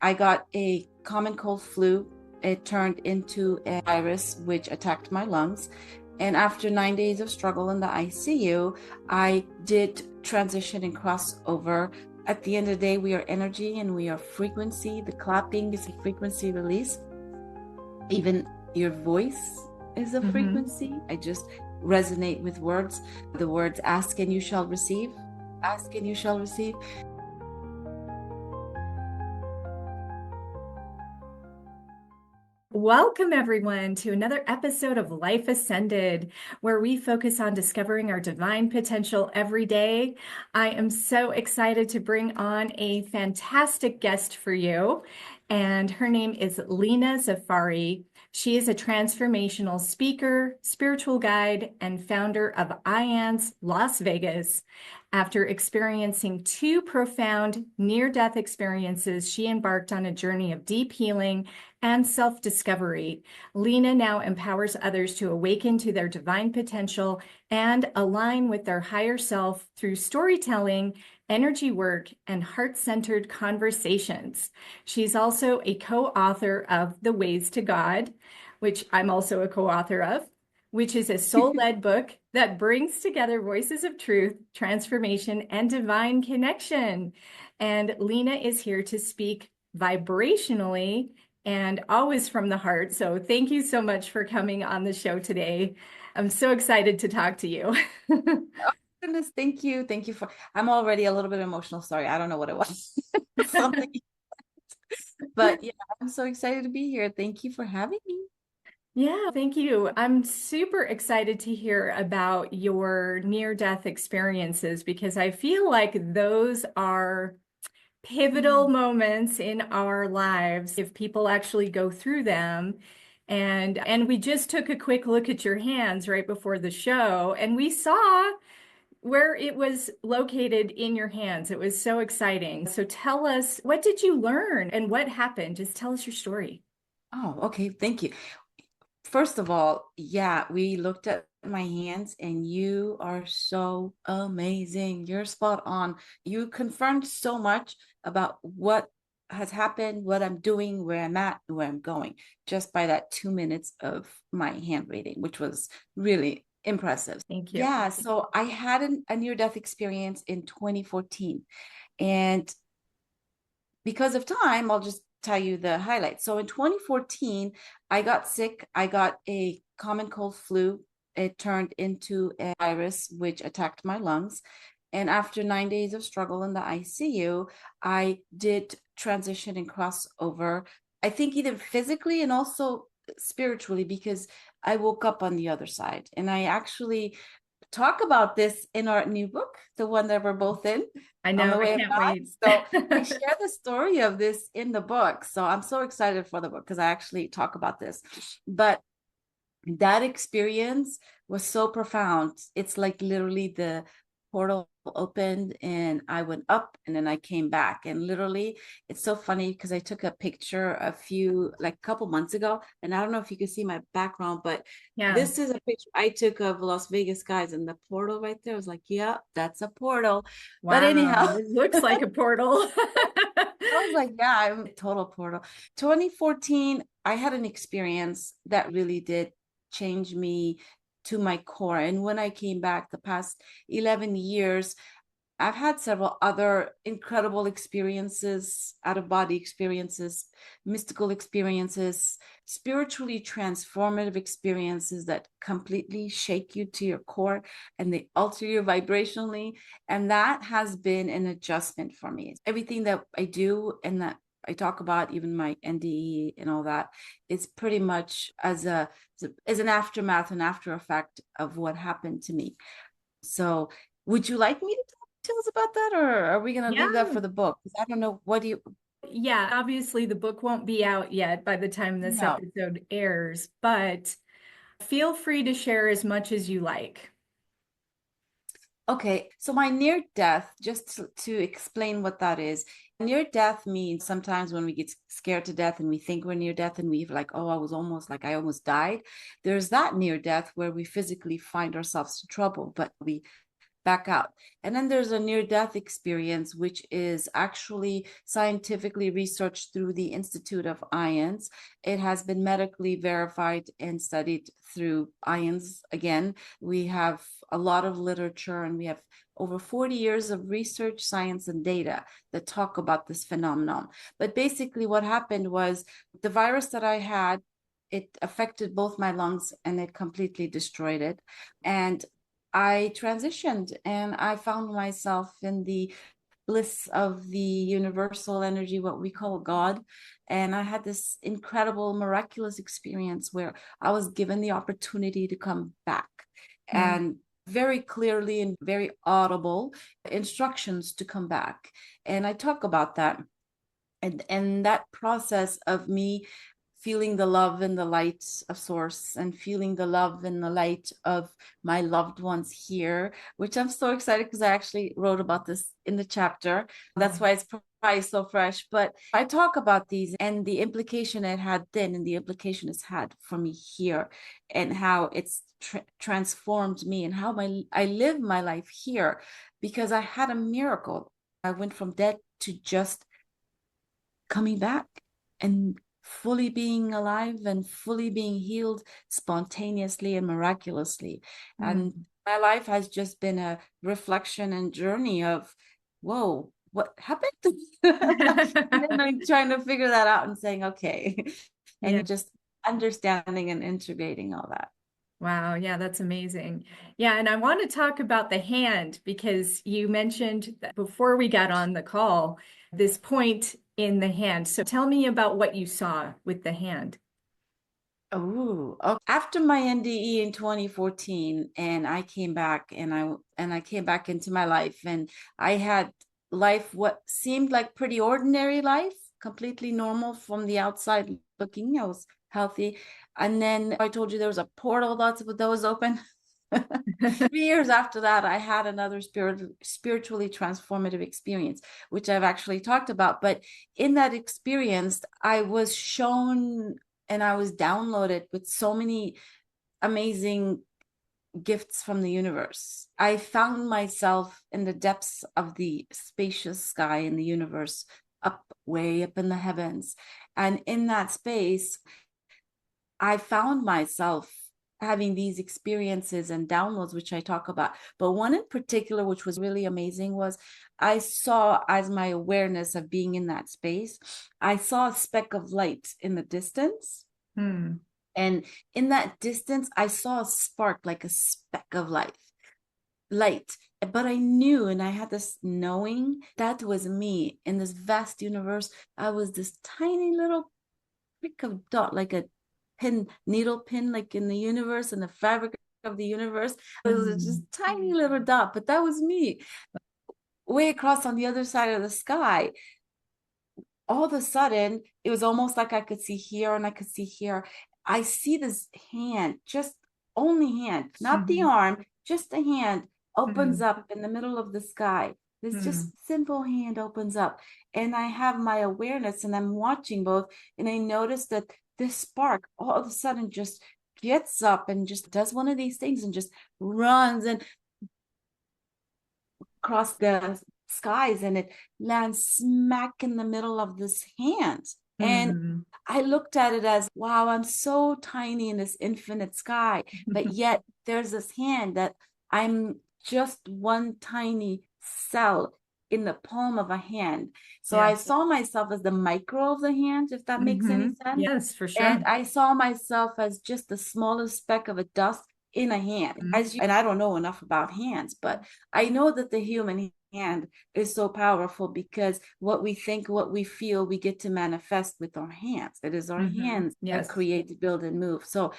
I got a common cold flu. It turned into a virus which attacked my lungs. And after 9 days of struggle in the ICU, I did transition and cross over. At the end of the day, we are energy and we are frequency. The clapping is a frequency release. Even your voice is a frequency. I just resonate with words. The words ask and you shall receive. Ask and you shall receive. Welcome, everyone, to another episode of Life Ascended, where we focus on discovering our divine potential every day. I am so excited to bring on a fantastic guest for you, and her name is Leena Zafary. She is a transformational speaker, spiritual guide, and founder of IANS Las Vegas. After experiencing two profound near-death experiences, she embarked on a journey of deep healing and self-discovery. Leena now empowers others to awaken to their divine potential and align with their higher self through storytelling, energy work, and heart-centered conversations. She's also a co-author of The Ways to God, which I'm also a co-author of, which is a soul-led book that brings together voices of truth, transformation, and divine connection. And Leena is here to speak vibrationally and always from the heart. So thank you so much for coming on the show today. I'm so excited to talk to you. Oh, goodness, thank you. Thank you for, I'm already a little bit emotional. Sorry, I don't know what it was. Something. But yeah, I'm so excited to be here. Thank you for having me. Yeah, thank you. I'm super excited to hear about your near-death experiences because I feel like those are pivotal moments in our lives if people actually go through them. And we just took a quick look at your hands right before the show, and we saw where it was located in your hands. It was so exciting. So tell us, what did you learn and what happened? Just tell us your story. Oh, okay. Thank you. First of all, yeah, we looked at my hands and you are so amazing. You're spot on. You confirmed so much about what has happened, what I'm doing, where I'm at, where I'm going, just by that 2 minutes of my hand reading, which was really impressive. Thank you. Yeah, so I had a near-death experience in 2014. And because of time, I'll just tell you the highlights. So in 2014, I got sick. I got a common cold flu. It turned into a virus which attacked my lungs. And after 9 days of struggle in the ICU, I did transition and cross over. I think either physically and also spiritually, because I woke up on the other side. And I actually talk about this in our new book, the one that we're both in, I On know, the I Way of can't God. wait. So I share the story of this in the book. So I'm so excited for the book because I actually talk about this. But that experience was so profound. It's like literally the portal opened and I went up and then I came back. And literally, it's so funny because I took a picture like a couple months ago. And I don't know if you can see my background, but Yeah. this is a picture I took of Las Vegas, guys, and the portal right there. I was like, yeah, that's a portal. But anyhow, Wow. It looks like a portal. I was like, yeah, I'm a total portal. 2014, I had an experience that really did change me to my core. And when I came back the past 11 years, I've had several other incredible experiences, out of body experiences, mystical experiences, spiritually transformative experiences that completely shake you to your core and they alter you vibrationally. And that has been an adjustment for me. Everything that I do and that I talk about, even my NDE and all that, is pretty much as an aftermath, an after effect of what happened to me. So would you like me to talk details about that, or are we going to leave that Yeah. for the book? Because I don't know. What do you? Yeah, obviously the book won't be out yet by the time this No. episode airs, but feel free to share as much as you like. Okay. So my near death, just to explain what that is. Near death means sometimes when we get scared to death and we think we're near death and we've like, oh, I almost died. There's that near death where we physically find ourselves in trouble, but we back out. And then there's a near-death experience, which is actually scientifically researched through the Institute of Ions. It has been medically verified and studied through ions. Again, we have a lot of literature, and we have over 40 years of research, science, and data that talk about this phenomenon. But basically what happened was the virus that I had, it affected both my lungs and it completely destroyed it. And I transitioned and I found myself in the bliss of the universal energy, what we call God. And I had this incredible, miraculous experience where I was given the opportunity to come back. And very clearly and very audible instructions to come back. And I talk about that. And that process of me feeling the love and the light of source and feeling the love and the light of my loved ones here, which I'm so excited because I actually wrote about this in the chapter. That's why it's probably so fresh. But I talk about these and the implication it had then and the implication it's had for me here, and how it's transformed me, and how I live my life here, because I had a miracle. I went from dead to just coming back and fully being alive and fully being healed spontaneously and miraculously. And my life has just been a reflection and journey of, whoa, what happened? And then I'm trying to figure that out and saying, okay, and Yeah. just understanding and integrating all that. Wow. Yeah, that's amazing. Yeah. And I want to talk about the hand because you mentioned that before we got on the call, this point in the hand. So tell me about what you saw with the hand. Oh, after my NDE in 2014, and I came back and I came back into my life, and I had life what seemed like pretty ordinary life, completely normal from the outside looking. I was healthy. And then I told you there was a portal that was open. 3 years after that, I had another spiritually transformative experience, which I've actually talked about. But in that experience, I was shown and I was downloaded with so many amazing gifts from the universe. I found myself in the depths of the spacious sky in the universe, up way up in the heavens. And in that space, I found myself having these experiences and downloads, which I talk about. But one in particular, which was really amazing, was I saw, as my awareness of being in that space, I saw a speck of light in the distance. And in that distance, I saw a spark, like a speck of light. But I knew, and I had this knowing that was me in this vast universe. I was this tiny little prick of dot, like a needle pin, like in the universe and the fabric of the universe. It was just tiny little dot, but that was me way across on the other side of the sky. All of a sudden, it was almost like I could see here and I could see here. I see this hand, just only hand, not the arm, just the hand opens up in the middle of the sky. This just simple hand opens up, and I have my awareness and I'm watching both, and I notice that this spark all of a sudden just gets up and just does one of these things and just runs and across the skies, and it lands smack in the middle of this hand. And I looked at it as, wow, I'm so tiny in this infinite sky, but yet there's this hand that I'm just one tiny cell in the palm of a hand. So I saw myself as the micro of the hand, if that makes any sense. Yes, for sure. And I saw myself as just the smallest speck of a dust in a hand. And I don't know enough about hands, but I know that the human hand is so powerful because what we think, what we feel, we get to manifest with our hands. It is our hands that create, build, and move. So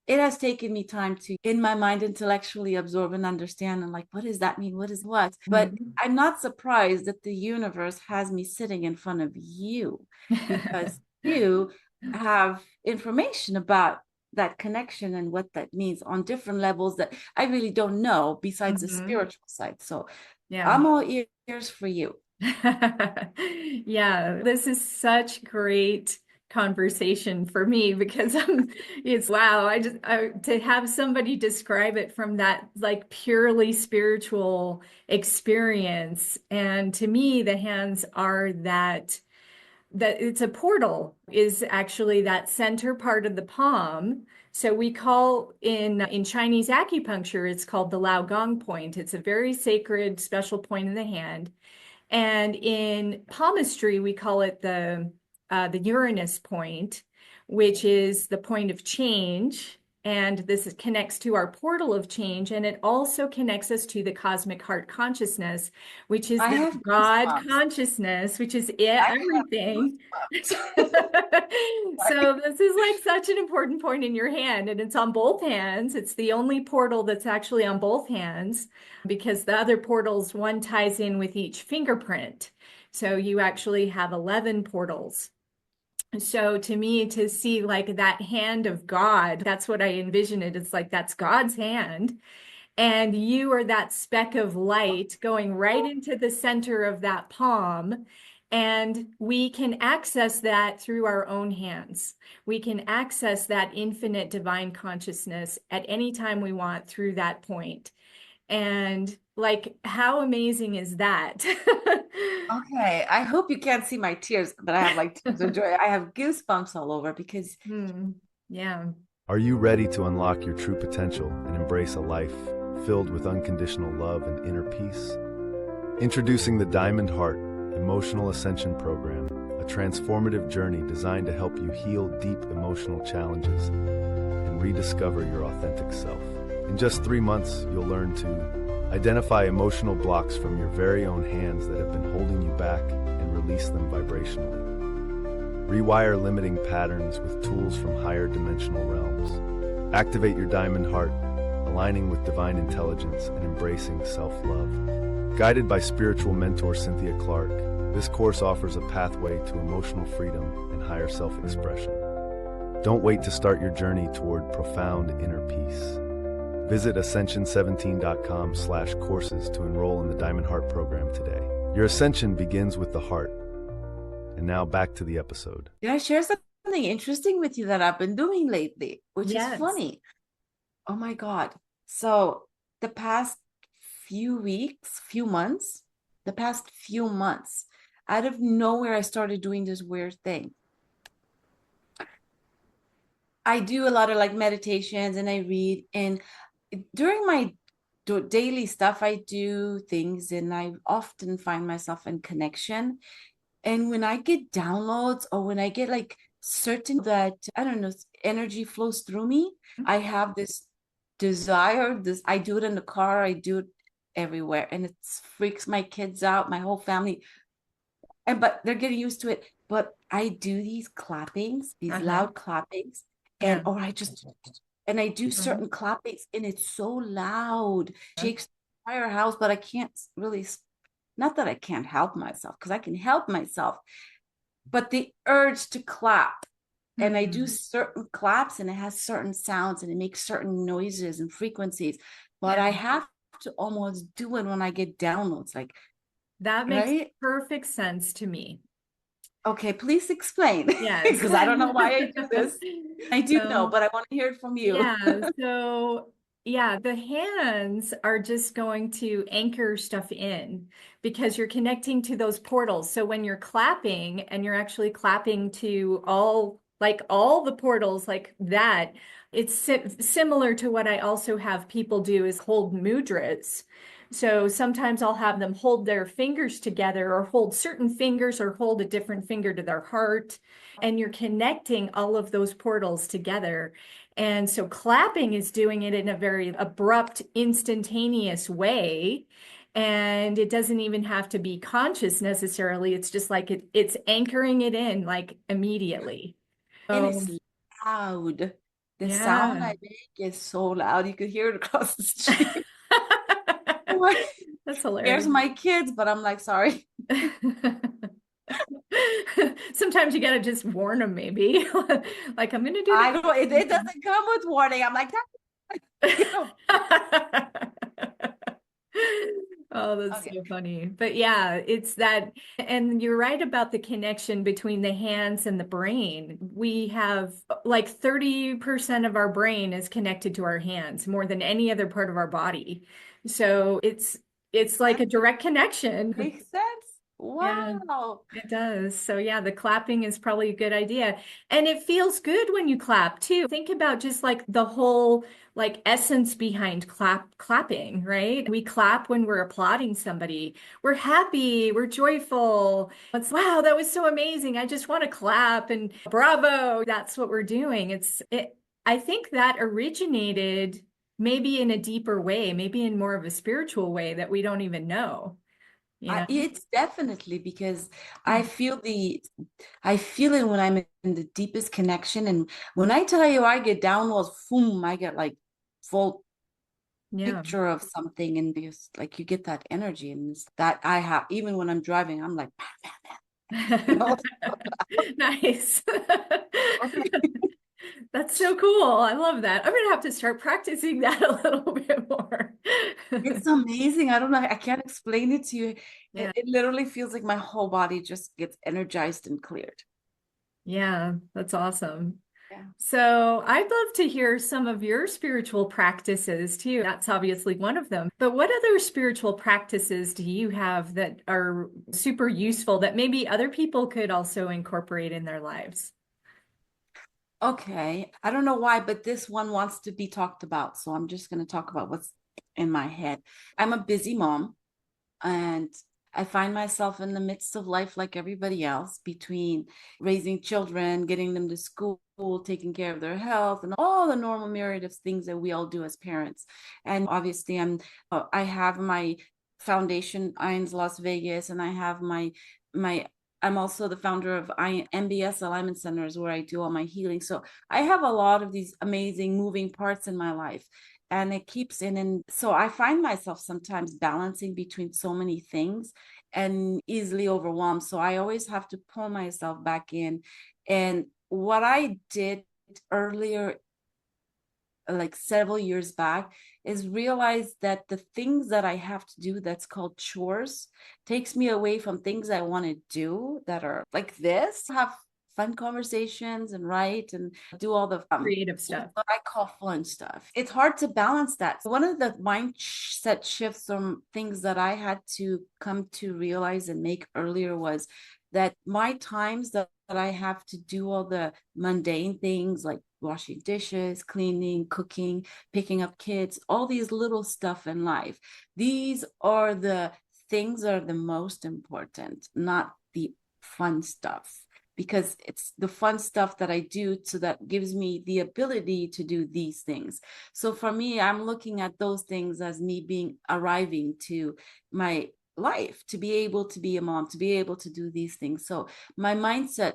it has taken me time to, in my mind, intellectually absorb and understand, and like, what does that mean? What is what? But I'm not surprised that the universe has me sitting in front of you, because you have information about that connection and what that means on different levels that I really don't know besides the spiritual side. So I'm all ears for you. Yeah, this is such great conversation for me because it's wow. To have somebody describe it from that like purely spiritual experience. And to me, the hands are that it's a portal is actually that center part of the palm. So we call in Chinese acupuncture, it's called the Lao Gong point. It's a very sacred, special point in the hand. And in palmistry, we call it the Uranus point, which is the point of change. And connects to our portal of change. And it also connects us to the cosmic heart consciousness, which is I the have God goosebumps. consciousness, which is I have everything. goosebumps. So this is like such an important point in your hand, and it's on both hands. It's the only portal that's actually on both hands because the other portals, one ties in with each fingerprint. So you actually have 11 portals. So to me, to see like that hand of God, that's what I envision it. It's like that's God's hand. And you are that speck of light going right into the center of that palm. And we can access that through our own hands. We can access that infinite divine consciousness at any time we want through that point. And like, how amazing is that? Okay, I hope you can't see my tears, but I have like tears of joy. I have goosebumps all over because Hmm. Yeah. Are you ready to unlock your true potential and embrace a life filled with unconditional love and inner peace? Introducing the Diamond Heart Emotional Ascension Program, a transformative journey designed to help you heal deep emotional challenges and rediscover your authentic self. In just 3 months, you'll learn to identify emotional blocks from your very own hands that have been holding you back and release them vibrationally. Rewire limiting patterns with tools from higher dimensional realms. Activate your diamond heart, aligning with divine intelligence and embracing self-love. Guided by spiritual mentor Cynthia Clark, this course offers a pathway to emotional freedom and higher self-expression. Don't wait to start your journey toward profound inner peace. Visit ascension17.com/courses to enroll in the Diamond Heart program today. Your ascension begins with the heart. And now back to the episode. did I share something interesting with you that I've been doing lately, which is Yes. funny? Oh my God. So the past few weeks, few months, out of nowhere, I started doing this weird thing. I do a lot of like meditations and I read, and during my daily stuff, I do things and I often find myself in connection. And when I get downloads or when I get like certain that, I don't know, energy flows through me, I have this desire, I do it in the car, I do it everywhere, and it freaks my kids out, my whole family. But they're getting used to it. But I do these clappings, these Uh-huh. loud clappings, Yeah. and I do Mhm. certain clappings, and it's so loud, shakes the entire house, but I can't really, not that I can't help myself, because I can help myself, but the urge to clap. And I do Mhm. certain claps and it has certain sounds and it makes certain noises and frequencies, but Yeah. I have to almost do it when I get downloads, like, That makes right? perfect sense to me. Okay, please explain Yes. because I don't know why I do this. I do know, So, but I want to hear it from you. yeah. So, yeah, the hands are just going to anchor stuff in because you're connecting to those portals. So when you're clapping and you're actually clapping to all the portals like that, it's similar to what I also have people do is hold mudras. So sometimes I'll have them hold their fingers together or hold certain fingers or hold a different finger to their heart. And you're connecting all of those portals together. And so clapping is doing it in a very abrupt, instantaneous way. And it doesn't even have to be conscious necessarily. It's just like it's anchoring it in like immediately. And So it's loud. The sound yeah. I make is so loud. You could hear it across the street. That's There's hilarious. my kids, but I'm like, sorry. Sometimes you got to just warn them, maybe. Like, I'm going to do I don't, it doesn't come with warning. I'm like, you know, that. Oh, that's Okay. so funny. But yeah, it's that. And you're right about the connection between the hands and the brain. We have like 30% of our brain is connected to our hands more than any other part of our body. So it's like a direct connection. Makes sense. Yeah. Wow. It does. So yeah, the clapping is probably a good idea. And it feels good when you clap too. Think about just like the whole like essence behind clapping, right? We clap when we're applauding somebody. We're happy, we're joyful. It's wow, that was so amazing. I just want to clap and bravo. That's what we're doing. I think that originated maybe in a deeper way, maybe in more of a spiritual way that we don't even know, you know? It's definitely because I feel I feel it when I'm in the deepest connection. And when I tell you I get downloads, boom, I get like full Yeah. picture of something, and just like you get that energy, and it's that I have, even when I'm driving, I'm like, you know? Nice. Okay. That's so cool. I love that. I'm gonna have to start practicing that a little bit more. It's amazing. I don't know. I can't explain it to you. Yeah. It literally feels like my whole body just gets energized and cleared. Yeah, that's awesome. Yeah. So I'd love to hear some of your spiritual practices too. That's obviously one of them. But what other spiritual practices do you have that are super useful that maybe other people could also incorporate in their lives? Okay. I don't know why, but this one wants to be talked about. So I'm just going to talk about what's in my head. I'm a busy mom, and I find myself in the midst of life like everybody else, between raising children, getting them to school, taking care of their health, and all the normal myriad of things that we all do as parents. And obviously, I have my foundation, Irons Las Vegas, and I have my I'm also the founder of MBS Alignment Centers, where I do all my healing. So I have a lot of these amazing moving parts in my life, and it keeps in. And so I find myself sometimes balancing between so many things and easily overwhelmed. So I always have to pull myself back in. And what I did earlier, like several years back, is realize that the things that I have to do, that's called chores, takes me away from things I want to do that are like this, have fun conversations and write and do all the Creative stuff. what I call fun stuff. It's hard to balance that. One of the mindset shifts from things that I had to come to realize and make earlier was that my times that I have to do all the mundane things like washing dishes, cleaning, cooking, picking up kids, all these little stuff in life. These are the things that are the most important, not the fun stuff, because it's the fun stuff that I do, so that gives me the ability to do these things. So for me, I'm looking at those things as me being arriving to my life, to be able to be a mom, to be able to do these things. So my mindset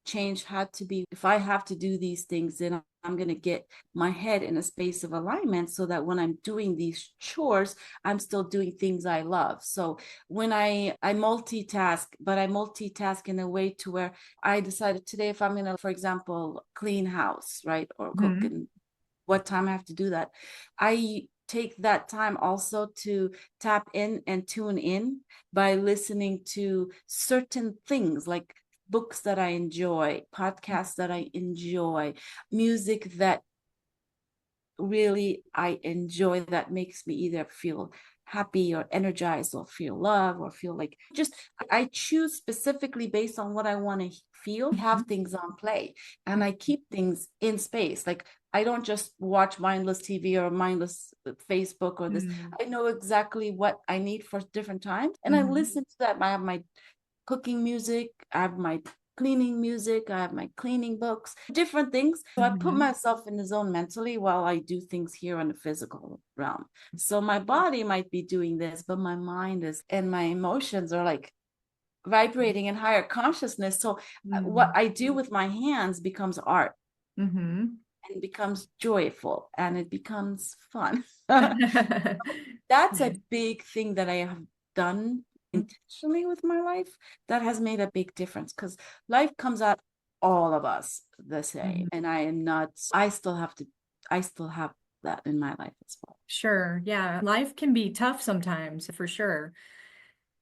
change had to be, if I have to do these things, then I'm going to get my head in a space of alignment, so that when I'm doing these chores, I'm still doing things I love. So when I multitask, but I multitask in a way to where I decided today, if I'm going to, for example, clean house, right, or cook, Mhm. and what time I have to do that, I take that time also to tap in and tune in by listening to certain things, like books that I enjoy, podcasts that I enjoy, music that really I enjoy, that makes me either feel happy or energized or feel love or feel like, just I choose specifically based on what I want to feel, have things on play, and I keep things in space. Like I don't just watch mindless TV or mindless Facebook or this. Mhm. I know exactly what I need for different times, and I Mhm. listen to that. I have my cooking music, I have my cleaning music, I have my cleaning books, different things. So I put Mhm. myself in the zone mentally while I do things here in the physical realm. So my body might be doing this, but my mind is, and my emotions are like vibrating in higher consciousness. So what Mhm. I do with my hands becomes art, Mhm. and becomes joyful, and it becomes fun. Mhm. That's a big thing that I have done intentionally with my life, that has made a big difference, because life comes at all of us the same. Mhm. And I am not, I still have that in my life as well. Sure. Yeah. Life can be tough sometimes, for sure.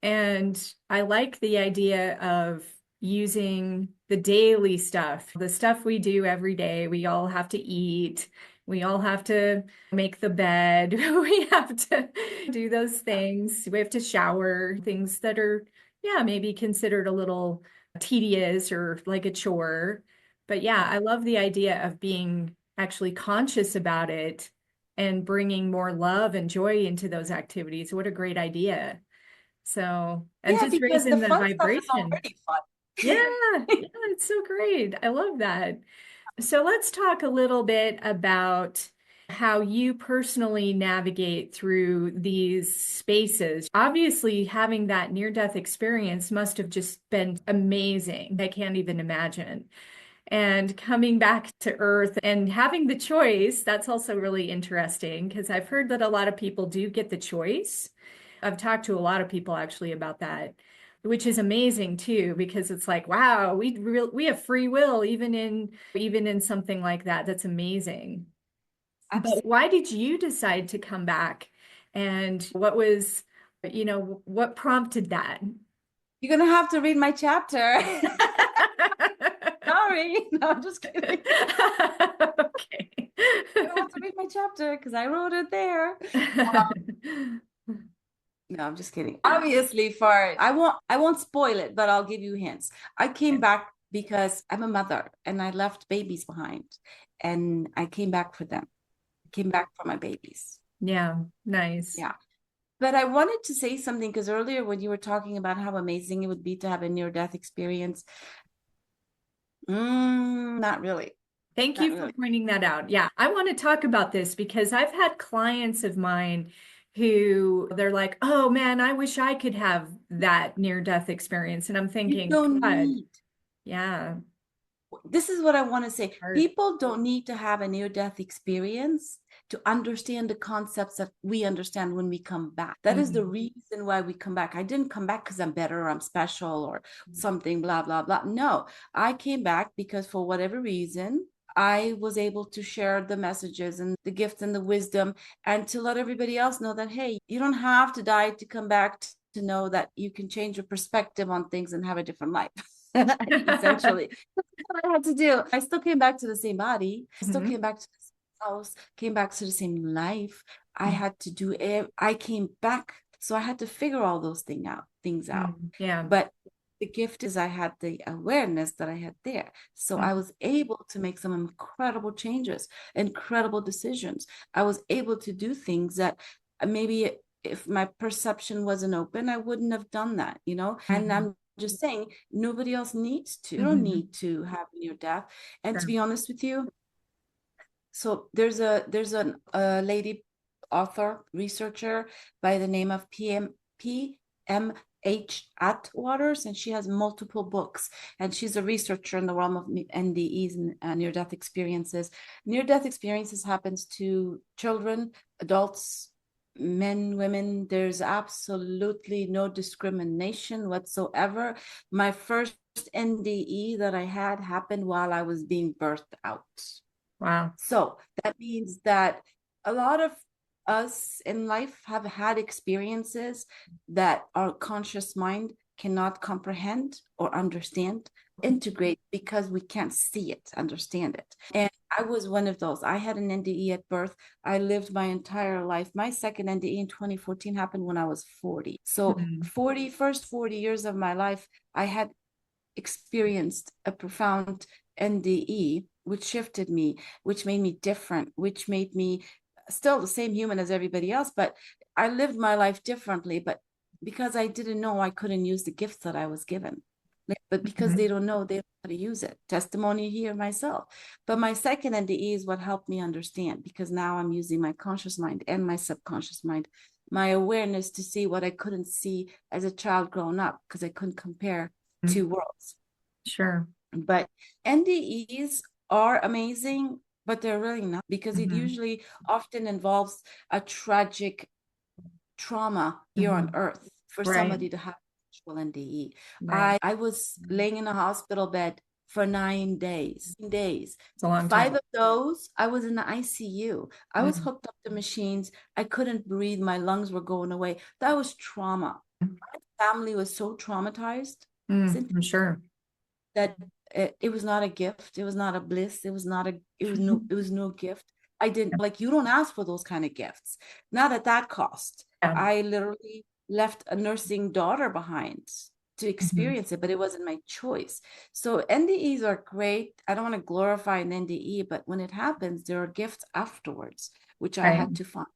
And I like the idea of using the daily stuff, the stuff we do every day. We all have to eat. We all have to make the bed. We have to do those things. We have to shower, things that are, yeah, maybe considered a little tedious or like a chore. But yeah, I love the idea of being actually conscious about it and bringing more love and joy into those activities. What a great idea. So, and Yeah, just because the raising the fun stuff is vibration. already fun. Yeah, yeah, it's so great. I love that. So let's talk a little bit about how you personally navigate through these spaces. Obviously, having that near-death experience must have just been amazing. I can't even imagine. And coming back to Earth and having the choice, that's also really interesting because I've heard that a lot of people do get the choice. I've talked to a lot of people actually about that, which is amazing too, because it's like, wow, we have free will even in something like that. That's amazing. But Absolutely. why did you decide to come back? And what was, what prompted that? You're gonna have to read my chapter. Sorry. No, I'm just kidding. Okay. You're gonna have to read my chapter because I wrote it there. No, I'm just kidding. Obviously, I won't spoil it, but I'll give you hints. I came back because I'm a mother and I left babies behind, and I came back for them. I came back for my babies. Yeah, nice. Yeah. But I wanted to say something because earlier when you were talking about how amazing it would be to have a near-death experience, not really. Thank Not you for really. pointing that out. Yeah, I want to talk about this because I've had clients of mine who they're like, "Oh man, I wish I could have that near-death experience." And I'm You thinking, don't God, need. yeah, This is what I want to say. hard. People don't need to have a near-death experience to understand the concepts that we understand when we come back. That is the Mhm. reason why we come back. I didn't come back because I'm better or I'm special or something, blah, blah, blah. No, I came back because for whatever reason, I was able to share the messages and the gifts and the wisdom and to let everybody else know that, hey, you don't have to die to come back to know that you can change your perspective on things and have a different life. Essentially, what I had to do. I still came back to the same body. I still Mhm. came back to the same house, came back to the same life. I Mhm. had to do it. I came back. So I had to figure all those things out. Yeah. But the gift is I had the awareness that I had there. So I Mhm. was able to make some incredible changes, incredible decisions. I was able to do things that maybe if my perception wasn't open, I wouldn't have done that, you know? And Mhm. I'm just saying, nobody else needs to. You don't Mhm. need to have near death. And to Sure. be honest with you, so there's a lady author researcher by the name of PMH Atwaters, and she has multiple books, and she's a researcher in the realm of NDEs and near-death experiences. Near-death experiences happens to children, adults, men, women. There's absolutely no discrimination whatsoever. My first NDE that I had happened while I was being birthed out. Wow. So that means that a lot of us in life have had experiences that our conscious mind cannot comprehend or understand, integrate because we can't see it, understand it. And I was one of those. I had an NDE at birth. I lived my entire life. My second NDE in 2014 happened when I was 40. So Mhm. first 40 years of my life, I had experienced a profound NDE, which shifted me, which made me different, which made me still the same human as everybody else, but I lived my life differently. But because I didn't know, I couldn't use the gifts that I was given. But because they Mhm. don't know, they don't know how to use it. Testimony here myself. But my second NDE is what helped me understand because now I'm using my conscious mind and my subconscious mind, my awareness to see what I couldn't see as a child growing up because I couldn't compare two worlds. Sure. But NDEs are amazing, but they're really not because it Mhm. usually often involves a tragic trauma here on Mhm. earth for Right. somebody to have actual NDE. Right. I was laying in a hospital bed for 9 days. It's a long Five time. of those, I was in the ICU. I was Mm. hooked up to machines. I couldn't breathe. My lungs were going away. That was trauma. My family was so traumatized, Cynthia, I'm sure. that it was not a gift. It was not a bliss. It was no gift. I didn't like, you don't ask for those kind of gifts. Not at that cost. Yeah. I literally left a nursing daughter behind to Mhm. experience it, but it wasn't my choice. So NDEs are great. I don't want to glorify an NDE, but when it happens, there are gifts afterwards, which I Right. had to find.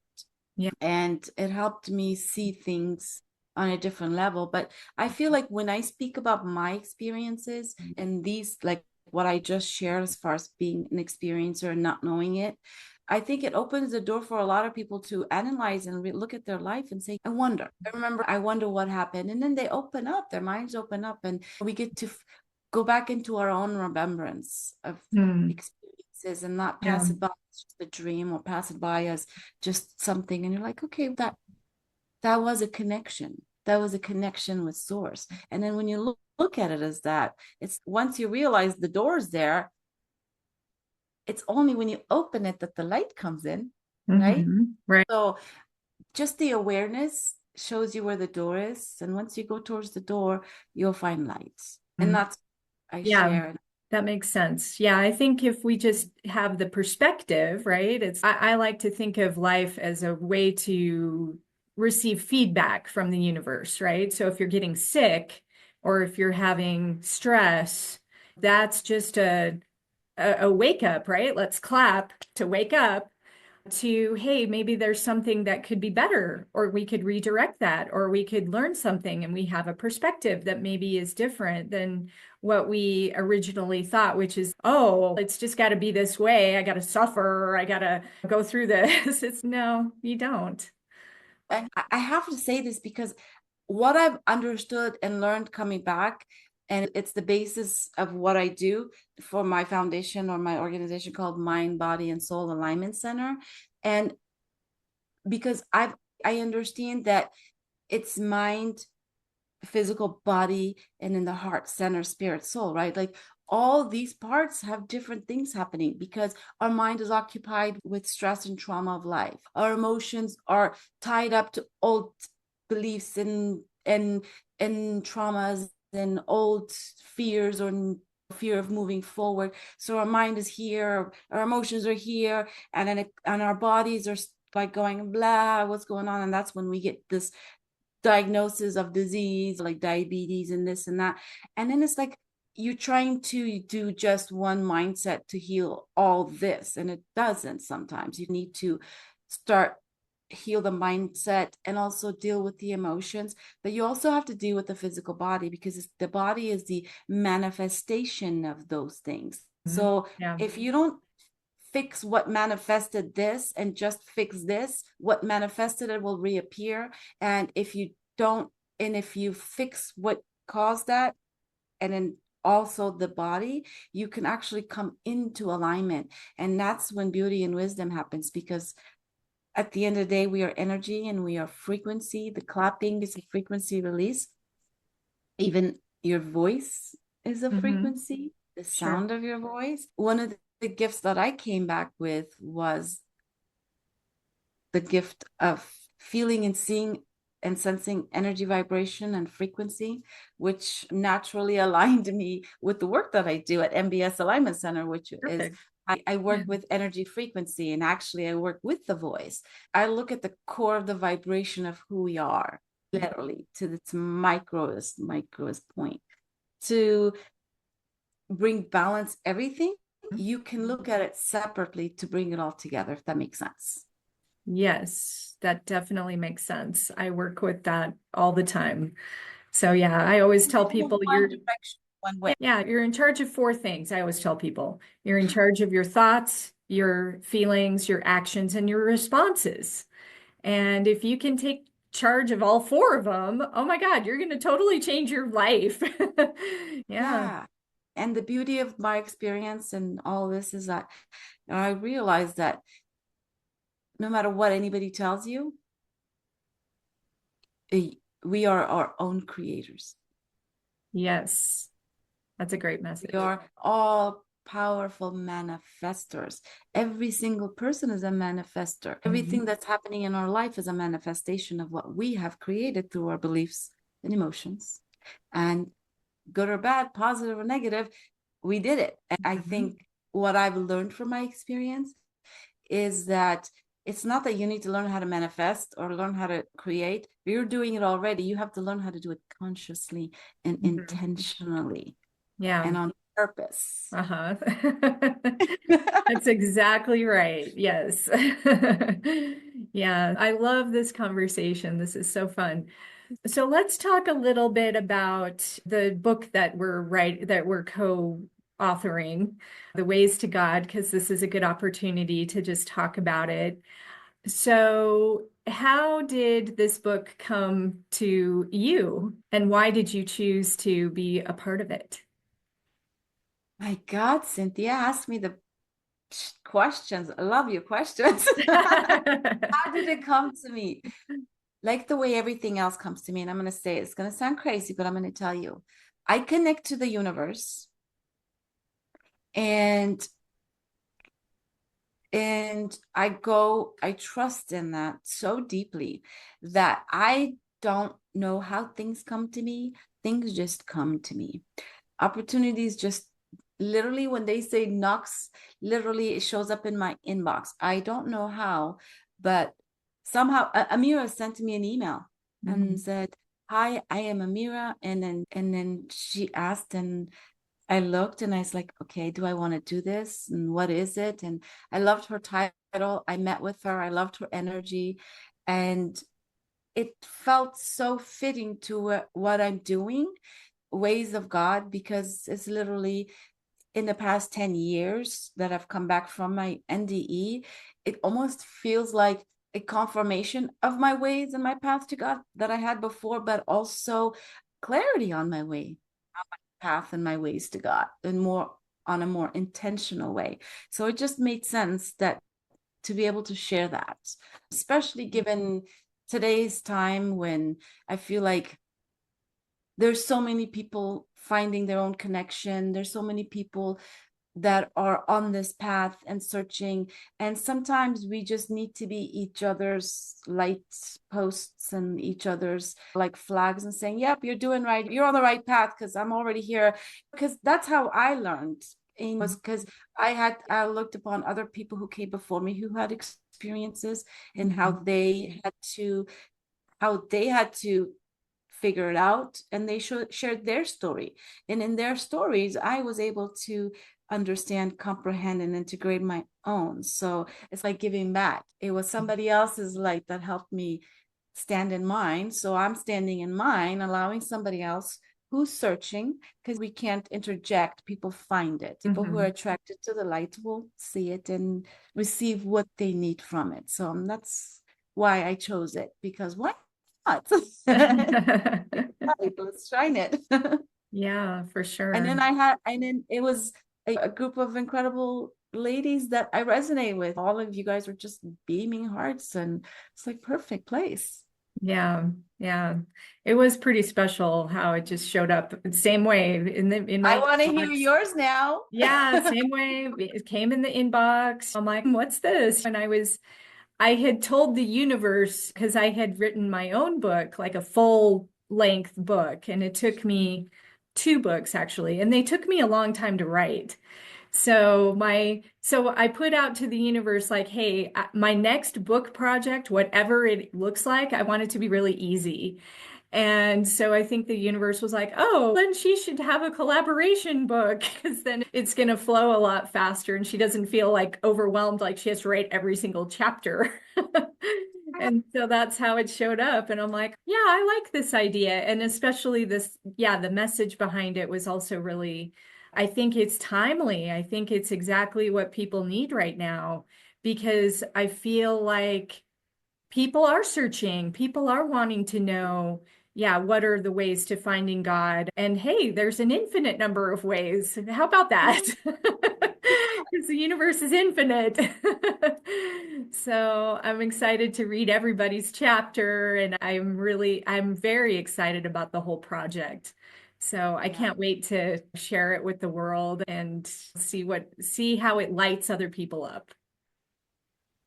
Yeah. And it helped me see things on a different level. But I feel like when I speak about my experiences and these, like what I just shared as far as being an experiencer and not knowing it, I think it opens the door for a lot of people to analyze and look at their life and say, I wonder what happened. And then they open up, their minds open up, and we get to go back into our own remembrance of Mm. experiences and not Yeah. pass it by as just a dream or pass it by as just something. And you're like, okay, that was a connection. That was a connection with source. And then when you look at it as that, it's once you realize the door's there, it's only when you open it that the light comes in, right? Right. So just the awareness shows you where the door is. And once you go towards the door, you'll find lights. And Mm. that's I Yeah. share. That makes sense. Yeah, I think if we just have the perspective, right? I like to think of life as a way to receive feedback from the universe, right? So if you're getting sick or if you're having stress, that's just a wake up, right? Let's clap to wake up to, hey, maybe there's something that could be better, or we could redirect that, or we could learn something and we have a perspective that maybe is different than what we originally thought, which is, oh, it's just got to be this way. I got to suffer. I got to go through this. It's no, you don't. And I have to say this because what I've understood and learned coming back, and it's the basis of what I do for my foundation or my organization called Mind, Body, and Soul Alignment Center. And because I understand that it's mind, physical body, and in the heart, center, spirit, soul, right? Like all these parts have different things happening because our mind is occupied with stress and trauma of life. Our emotions are tied up to old beliefs and traumas and old fears or fear of moving forward. So our mind is here, our emotions are here, and then and our bodies are like going blah, what's going on? And that's when we get this diagnosis of disease like diabetes and this and that. And then it's like you're trying to do just one mindset to heal all this, and it doesn't. Sometimes you need to start heal the mindset and also deal with the emotions, but you also have to deal with the physical body because the body is the manifestation of those things. So Yeah. if you don't fix what manifested this and just fix this, what manifested it will reappear. And if you don't, and if you fix what caused that, and then also the body, you can actually come into alignment. And that's when beauty and wisdom happens, because at the end of the day, we are energy and we are frequency. The clapping is a frequency release. Even your voice is a frequency, the Sure. sound of your voice. One of the gifts that I came back with was the gift of feeling and seeing and sensing energy, vibration, and frequency, which naturally aligned me with the work that I do at MBS Alignment Center, which is Perfect. I work with energy frequency, and actually I work with the voice. I look at the core of the vibration of who we are, literally to its microest point. To bring balance everything, you can look at it separately to bring it all together, if that makes sense. Yes, that definitely makes sense. I work with that all the time. So yeah, I always tell people One direction, one way. yeah, you're in charge of four things. I always tell people you're in charge of your thoughts, your feelings, your actions, and your responses. And if you can take charge of all four of them, oh my God, you're going to totally change your life. Yeah. Yeah. And the beauty of my experience and all this is that I realize that no matter what anybody tells you, we are our own creators. Yes. That's a great message. We are all powerful manifestors. Every single person is a manifester. Everything that's happening in our life is a manifestation of what we have created through our beliefs and emotions. And good or bad, positive or negative, we did it. And I think what I've learned from my experience is that it's not that you need to learn how to manifest or learn how to create. You're doing it already. You have to learn how to do it consciously and intentionally. Yeah. And on purpose. Uh-huh. That's exactly right. Yes. Yeah, I love this conversation. This is so fun. So let's talk a little bit about the book that we're co-authoring, The Ways to God, because this is a good opportunity to just talk about it. So how did this book come to you, and why did you choose to be a part of it? My God, Cynthia, ask me the questions. I love your questions. How did it come to me? Like the way everything else comes to me. And I'm going to say it's going to sound crazy, but I'm going to tell you. I connect to the universe and I trust in that so deeply that I don't know how things come to me. Things just come to me. Opportunities just literally, when they say knocks, literally it shows up in my inbox. I don't know how, but somehow Amira sent me an email and said, "Hi, I am Amira." And then she asked, and I looked and I was like, okay, do I want to do this? And what is it? And I loved her title. I met with her. I loved her energy. And it felt so fitting to what I'm doing, Ways of God, because it's literally in the past 10 years that I've come back from my NDE. It almost feels like a confirmation of my ways and my path to God that I had before, but also clarity on my way, path and my ways to God, and more on a more intentional way. So it just made sense that to be able to share that, especially given today's time when I feel like there's so many people finding their own connection. There's so many people that are on this path and searching. And sometimes we just need to be each other's light posts and each other's like flags and saying, yep, you're doing right. You're on the right path because I'm already here. Because that's how I learned. It was because I looked upon other people who came before me who had experiences and how they had to figure it out, and they shared their story, and in their stories I was able to understand, comprehend, and integrate my own. So it's like giving back. It was somebody else's light that helped me stand in mine, so I'm standing in mine, allowing somebody else who's searching, because we can't interject. People find it. People who are attracted to the light will see it and receive what they need from it. So that's why I chose it, because why not? Let's shine it. Yeah, for sure. And then it was a group of incredible ladies that I resonate with. All of you guys were just beaming hearts, and it's like perfect place. Yeah, yeah. It was pretty special how it just showed up same way in my I want to hear inbox. yours now. Yeah, same way. It came in the inbox. I'm like, what's this? And I had told the universe, because I had written my own book, like a full length book, and it took me 2 books actually, and they took me a long time to write. So I put out to the universe like, hey, my next book project, whatever it looks like, I want it to be really easy. And so I think the universe was like, oh, then she should have a collaboration book, because then it's going to flow a lot faster and she doesn't feel like overwhelmed, like she has to write every single chapter. And so that's how it showed up. And I'm like, yeah, I like this idea. And especially this, yeah, the message behind it was also really, I think it's timely. I think it's exactly what people need right now, because I feel like people are searching, people are wanting to know, yeah, what are the ways to finding God? And hey, there's an infinite number of ways. How about that? Because the universe is infinite. So I'm excited to read everybody's chapter, and I'm very excited about the whole project. So I Yeah. can't wait to share it with the world and see how it lights other people up.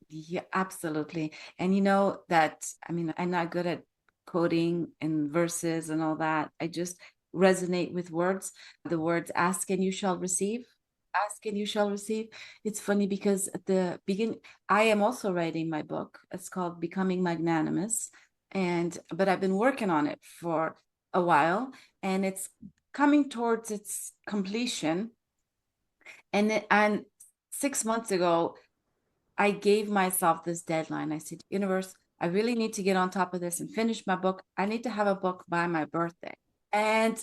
Yeah, absolutely. And you know that, I mean, I'm not good at coding and verses and all that. I just resonate with words. The words ask and you shall receive. Ask and you shall receive. It's funny because at the beginning, I am also writing my book. It's called Becoming Magnanimous. But I've been working on it for a while and it's coming towards its completion. And 6 months ago, I gave myself this deadline. I said, universe, I really need to get on top of this and finish my book. I need to have a book by my birthday. And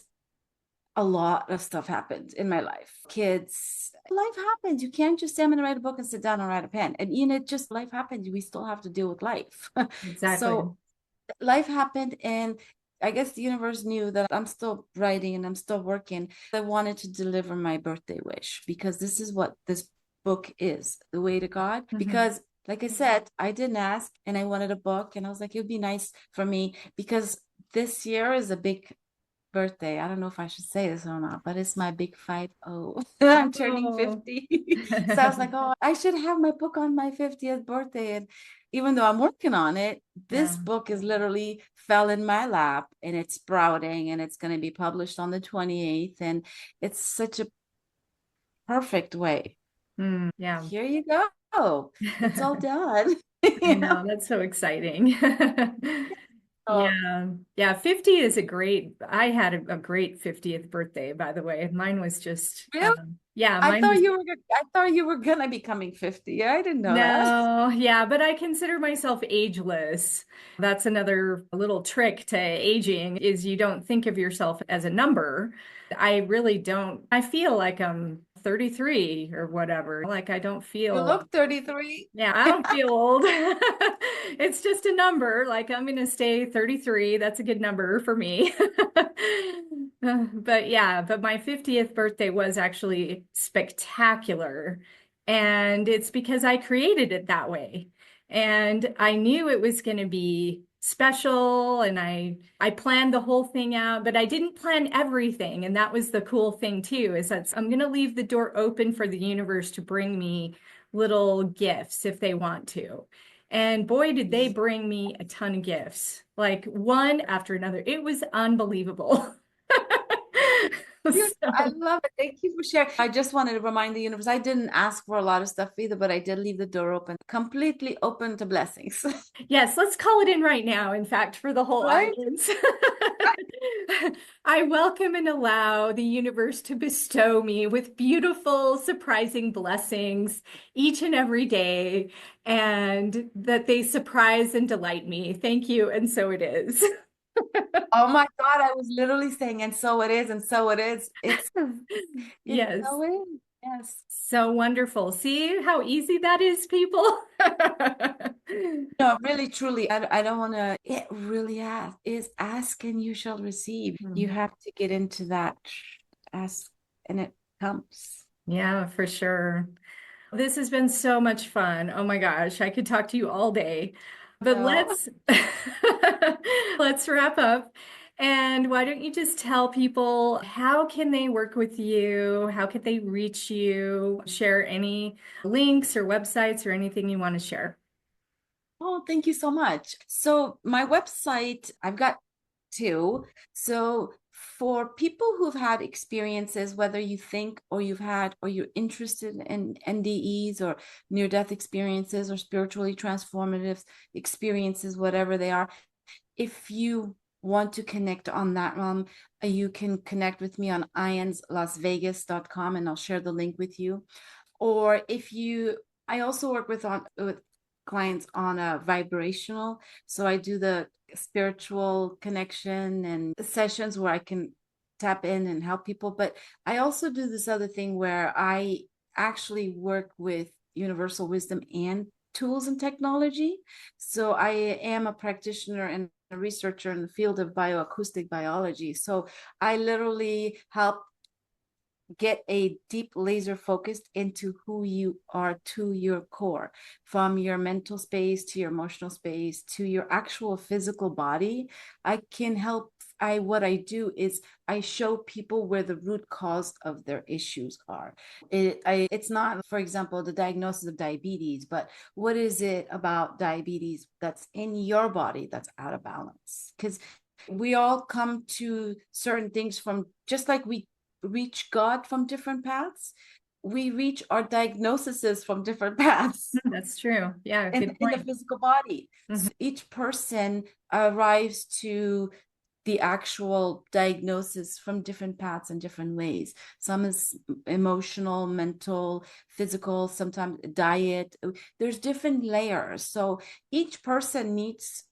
a lot of stuff happened in my life. Kids, life happens. You can't just say, I'm going to write a book and sit down and write a pen. And, just life happens. We still have to deal with life. Exactly. So life happened. And I guess the universe knew that I'm still writing and I'm still working. I wanted to deliver my birthday wish because this is what this book is, the way to God. Mhm. Because, like I said, I didn't ask and I wanted a book. And I was like, it would be nice for me because this year is a big birthday. I don't know if I should say this or not, but it's my big 50. I'm turning Oh. 50. So I was like, oh, I should have my book on my 50th birthday. And even though I'm working on it, this Yeah. book is literally fell in my lap and it's sprouting and it's going to be published on the 28th. And it's such a perfect way. Yeah. Here you go. It's all done. I you know? know, that's so exciting. So, Yeah. Yeah, 50 is I had a great 50th birthday, by the way. Mine was just really? yeah, I mine thought was you were gonna be coming 50. I didn't know that. no, yeah, but I consider myself ageless. That's another little trick to aging is you don't think of yourself as a number. I really don't. I feel like I'm 33 or whatever. Like I don't You feel look 33. yeah, I don't feel old. It's just a number. Like I'm going to stay 33. That's a good number for me. But yeah, but my 50th birthday was actually spectacular. And it's because I created it that way. And I knew it was going to be special and I planned the whole thing out, but I didn't plan everything. And that was the cool thing too, is that I'm going to leave the door open for the universe to bring me little gifts if they want to. And boy, did they bring me a ton of gifts, like one after another. It was unbelievable. I So, love it. Thank you for sharing. I just wanted to remind the universe, I didn't ask for a lot of stuff either, but I did leave the door open, completely open to blessings. yes, let's call it in right now, in fact, for the whole Right? audience. I welcome and allow the universe to bestow me with beautiful, surprising blessings each and every day, and that they surprise and delight me. Thank you. And so it is. Oh my God, I was literally saying, and so it is, and so it is. It's Yes. so is. Yes. So wonderful. See how easy that is, people? No, really, truly, I don't want to, it really is ask and you shall receive. You Hmm. have to get into that ask and it comes. Yeah, for sure. This has been so much fun. Oh my gosh, I could talk to you all day. But No. let's let's wrap up. And why don't you just tell people how can they work with you? How could they reach you? Share any links or websites or anything you want to share. Oh, thank you so much. So my website, I've got two. So for people who've had experiences, whether you think or you've had or you're interested in NDEs or near-death experiences or spiritually transformative experiences, whatever they are, if you want to connect on that realm, you can connect with me on ionslasvegas.com and I'll share the link with you. Or I also work with clients on a vibrational. So I do the spiritual connection and sessions where I can tap in and help people. But I also do this other thing where I actually work with universal wisdom and tools and technology. So I am a practitioner and a researcher in the field of bioacoustic biology. So I literally help get a deep laser focused into who you are to your core, from your mental space to your emotional space to your actual physical body. I can help. What I do is I show people where the root cause of their issues are. It's not, for example, the diagnosis of diabetes, but what is it about diabetes that's in your body that's out of balance? Because we all come to certain things from, just like we reach God from different paths, we reach our diagnoses from different paths. That's true. Yeah, good In the point. physical body. Mhm. So each person arrives to the actual diagnosis from different paths and different ways. Some is emotional, mental, physical, sometimes diet. There's different layers. So each person needs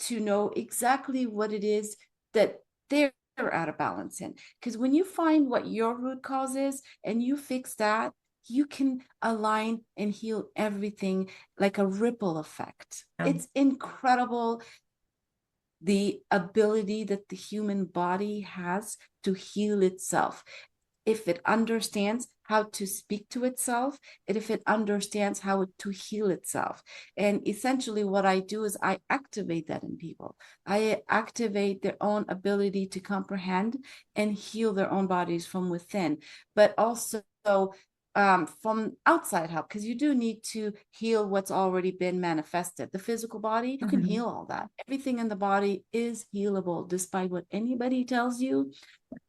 to know exactly what it is that they're out of balance in. Because when you find what your root cause is and you fix that, you can align and heal everything like a ripple effect. It's incredible the ability that the human body has to heal itself if it understands how to speak to itself, and if it understands how to heal itself. And essentially what I do is I activate that in people. I activate their own ability to comprehend and heal their own bodies from within, but also from outside help, because you do need to heal what's already been manifested. The physical body, you can heal all that. Everything in the body is healable, despite what anybody tells you.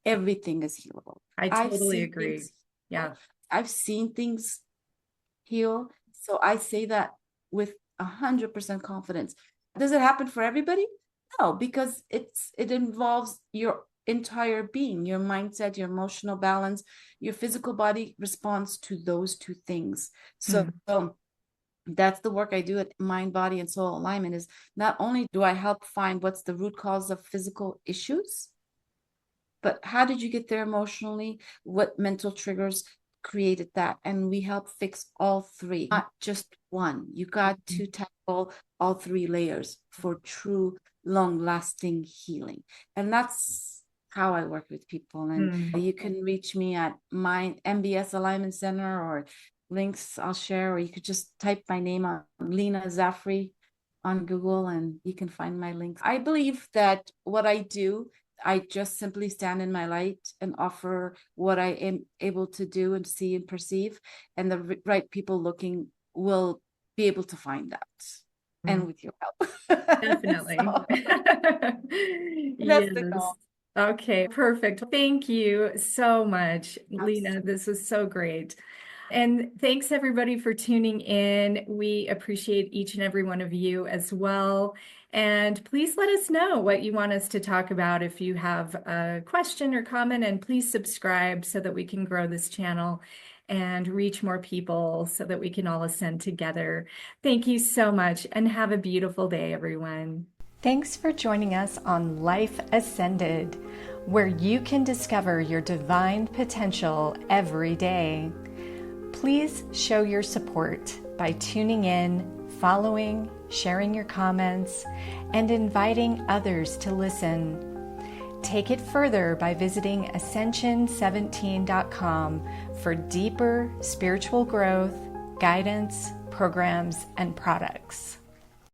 Everything is healable. I I've totally seen agree. things. Yeah. I've seen things heal. So I say that with 100% confidence. Does it happen for everybody? No, because it involves your entire being, your mindset, your emotional balance, your physical body responds to those two things. So that's the work I do at Mind, Body, and Soul Alignment. Is not only do I help find what's the root cause of physical issues, but how did you get there emotionally? What mental triggers created that? And we help fix all three, not just one. You got to tackle all three layers for true, long-lasting healing. And that's how I work with people. And you can reach me at my mbsalignmentcenter, or links I'll share, or you could just type my name on Leena Zafary on Google and you can find my links. I believe that what I do, I just simply stand in my light and offer what I am able to do and see and perceive, and the right people looking will be able to find that. And with your help. Definitely. So, that's the Yes. goal. Okay, perfect. Thank you so much, Leena. Absolutely. This was so great. And thanks everybody for tuning in. We appreciate each and every one of you as well. And please let us know what you want us to talk about if you have a question or comment, and please subscribe so that we can grow this channel and reach more people so that we can all ascend together. Thank you so much and have a beautiful day, everyone. Thanks for joining us on Life Ascended, where you can discover your divine potential every day. Please show your support by tuning in, following, sharing your comments, and inviting others to listen. Take it further by visiting Ascension17.com for deeper spiritual growth, guidance, programs, and products.